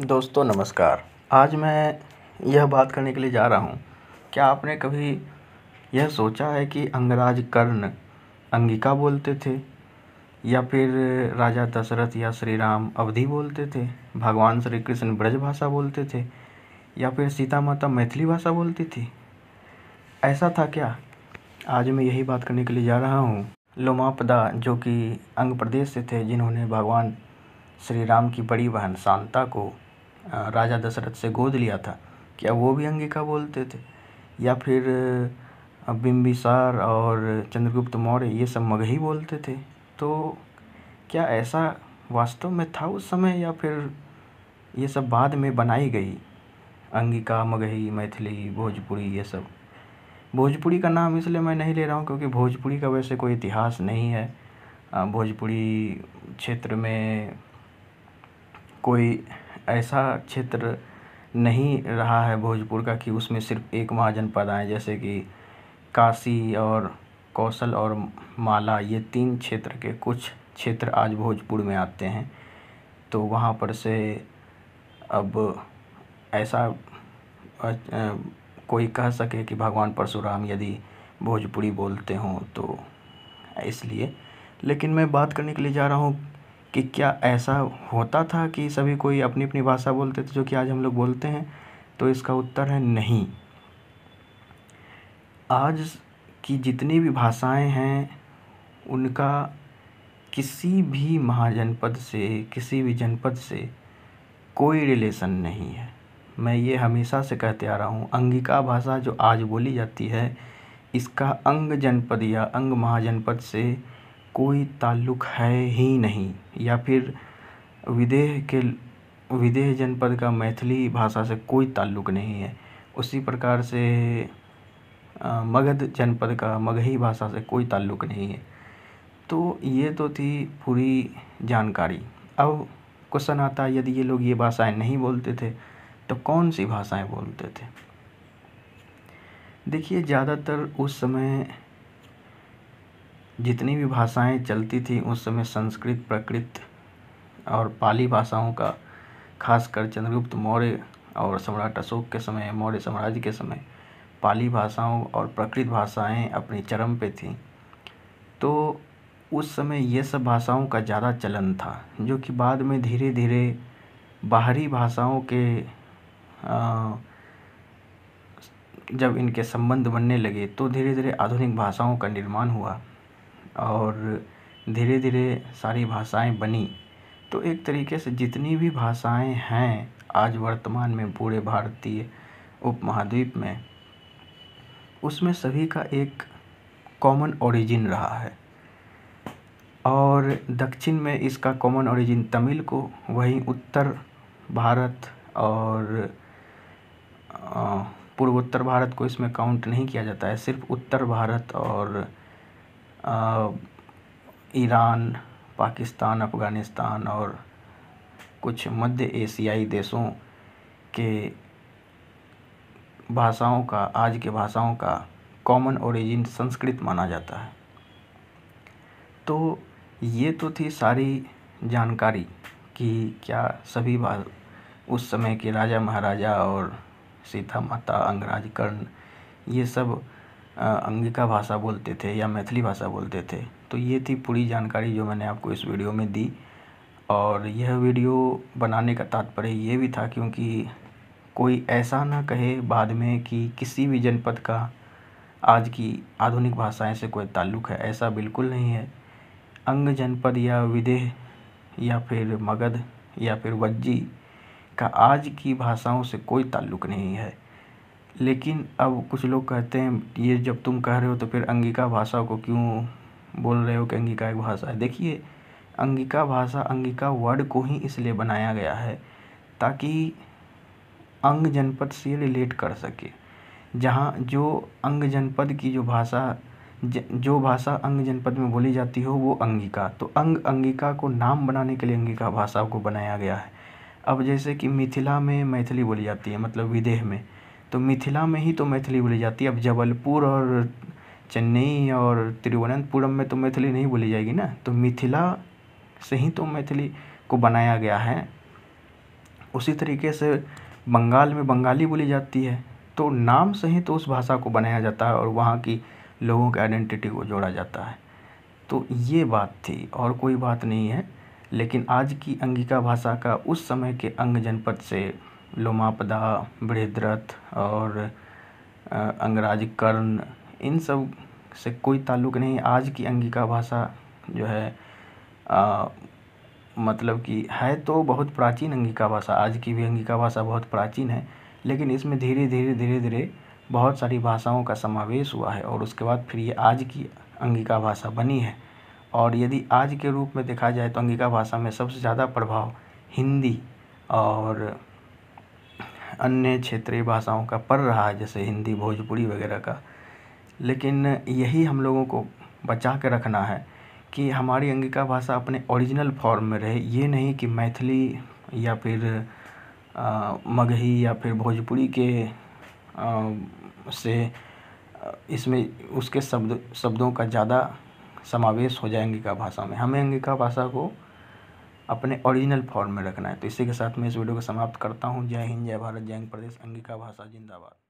दोस्तों नमस्कार। आज मैं यह बात करने के लिए जा रहा हूँ, क्या आपने कभी यह सोचा है कि अंगराज कर्ण अंगिका बोलते थे, या फिर राजा दशरथ या श्री राम अवधी बोलते थे, भगवान श्री कृष्ण ब्रज भाषा बोलते थे, या फिर सीता माता मैथिली भाषा बोलती थी? ऐसा था क्या? आज मैं यही बात करने के लिए जा रहा हूँ। लोमापदा, जो कि अंग प्रदेश से थे, जिन्होंने भगवान श्री राम की बड़ी बहन शांता को राजा दशरथ से गोद लिया था, क्या वो भी अंगिका बोलते थे? या फिर बिंबिसार और चंद्रगुप्त मौर्य ये सब मगही बोलते थे? तो क्या ऐसा वास्तव में था उस समय, या फिर ये सब बाद में बनाई गई? अंगिका, मगही, मैथिली, भोजपुरी, ये सब। भोजपुरी का नाम इसलिए मैं नहीं ले रहा हूँ क्योंकि भोजपुरी का वैसे कोई इतिहास नहीं है। भोजपुरी क्षेत्र में कोई ऐसा क्षेत्र नहीं रहा है भोजपुर का कि उसमें सिर्फ एक महाजनपद आए, जैसे कि काशी और कौशल और माला, ये 3 क्षेत्र के कुछ क्षेत्र आज भोजपुर में आते हैं। तो वहाँ पर से अब ऐसा कोई कह सके कि भगवान परशुराम यदि भोजपुरी बोलते हों, तो इसलिए। लेकिन मैं बात करने के लिए जा रहा हूँ कि क्या ऐसा होता था कि सभी कोई अपनी अपनी भाषा बोलते थे जो कि आज हम लोग बोलते हैं? तो इसका उत्तर है नहीं। आज की जितनी भी भाषाएं हैं उनका किसी भी महाजनपद से, किसी भी जनपद से कोई रिलेशन नहीं है। मैं ये हमेशा से कहते आ रहा हूँ, अंगिका भाषा जो आज बोली जाती है, इसका अंग जनपद या अंग महाजनपद से कोई ताल्लुक़ है ही नहीं। या फिर विदेह जनपद का मैथिली भाषा से कोई ताल्लुक़ नहीं है। उसी प्रकार से मगध जनपद का मगही भाषा से कोई ताल्लुक़ नहीं है। तो ये तो थी पूरी जानकारी। अब क्वेश्चन आता है, यदि ये लोग ये भाषाएं नहीं बोलते थे तो कौन सी भाषाएं बोलते थे? देखिए, ज़्यादातर उस समय जितनी भी भाषाएं चलती थी उस समय संस्कृत, प्राकृत और पाली भाषाओं का, खासकर चंद्रगुप्त मौर्य और सम्राट अशोक के समय, मौर्य साम्राज्य के समय, पाली भाषाओं और प्राकृत भाषाएं अपनी चरम पे थीं। तो उस समय ये सब भाषाओं का ज़्यादा चलन था, जो कि बाद में धीरे धीरे बाहरी भाषाओं के जब इनके संबंध बनने लगे तो धीरे धीरे आधुनिक भाषाओं का निर्माण हुआ और धीरे धीरे सारी भाषाएं बनी। तो एक तरीके से जितनी भी भाषाएं हैं आज वर्तमान में पूरे भारतीय उपमहाद्वीप में, उसमें सभी का एक कॉमन ओरिजिन रहा है। और दक्षिण में इसका कॉमन ओरिजिन तमिल को, वहीं उत्तर भारत और पूर्वोत्तर भारत को इसमें काउंट नहीं किया जाता है। सिर्फ उत्तर भारत और ईरान, पाकिस्तान, अफ़गानिस्तान और कुछ मध्य एशियाई देशों के भाषाओं का, आज के भाषाओं का कॉमन ओरिजिन संस्कृत माना जाता है। तो ये तो थी सारी जानकारी कि क्या सभी उस समय के राजा महाराजा और सीता माता, अंगराज कर्ण, ये सब अंगिका भाषा बोलते थे या मैथिली भाषा बोलते थे? तो ये थी पूरी जानकारी जो मैंने आपको इस वीडियो में दी। और यह वीडियो बनाने का तात्पर्य ये भी था क्योंकि कोई ऐसा ना कहे बाद में कि किसी भी जनपद का आज की आधुनिक भाषाएं से कोई ताल्लुक़ है। ऐसा बिल्कुल नहीं है। अंग जनपद या विदेह या फिर मगध या फिर वज्जी का आज की भाषाओं से कोई ताल्लुक़ नहीं है। लेकिन अब कुछ लोग कहते हैं, ये जब तुम कह रहे हो तो फिर अंगिका भाषा को क्यों बोल रहे हो कि अंगिका एक भाषा है? देखिए, अंगिका भाषा, अंगिका वर्ड को ही इसलिए बनाया गया है ताकि अंग जनपद से रिलेट कर सके। जहाँ जो अंग जनपद की जो भाषा अंग जनपद में बोली जाती हो वो अंगिका, तो अंगिका को नाम बनाने के लिए अंगिका भाषा को बनाया गया है। अब जैसे कि मिथिला में मैथिली बोली जाती है, मतलब विदेह में, तो मिथिला में ही तो मैथिली बोली जाती है। अब जबलपुर और चेन्नई और तिरुवनंतपुरम में तो मैथिली नहीं बोली जाएगी ना। तो मिथिला से ही तो मैथिली को बनाया गया है। उसी तरीके से बंगाल में बंगाली बोली जाती है, तो नाम से ही तो उस भाषा को बनाया जाता है और वहाँ की लोगों के आइडेंटिटी को जोड़ा जाता है। तो ये बात थी और कोई बात नहीं है। लेकिन आज की अंगिका भाषा का उस समय के अंग जनपद से लोमापदा, बृहद्रथ और अंगराज कर्ण, इन सब से कोई ताल्लुक़ नहीं। आज की अंगिका भाषा जो है मतलब कि है तो बहुत प्राचीन अंगिका भाषा, आज की भी अंगिका भाषा बहुत प्राचीन है, लेकिन इसमें धीरे धीरे बहुत सारी भाषाओं का समावेश हुआ है और उसके बाद फिर ये आज की अंगिका भाषा बनी है। और यदि आज के रूप में देखा जाए तो अंगिका भाषा में सबसे ज़्यादा प्रभाव हिंदी और अन्य क्षेत्रीय भाषाओं का पड़ रहा है, जैसे हिंदी, भोजपुरी वगैरह का। लेकिन यही हम लोगों को बचा के रखना है कि हमारी अंगिका भाषा अपने ओरिजिनल फॉर्म में रहे। ये नहीं कि मैथिली या फिर मगही या फिर भोजपुरी के से इसमें उसके शब्दों का ज़्यादा समावेश हो जाए अंगिका भाषा में। हमें अंगिका भाषा को अपने ओरिजिनल फॉर्म में रखना है। तो इसी के साथ मैं इस वीडियो को समाप्त करता हूँ। जय हिंद, जय भारत, जय हिंद प्रदेश। अंगिका भाषा जिंदाबाद।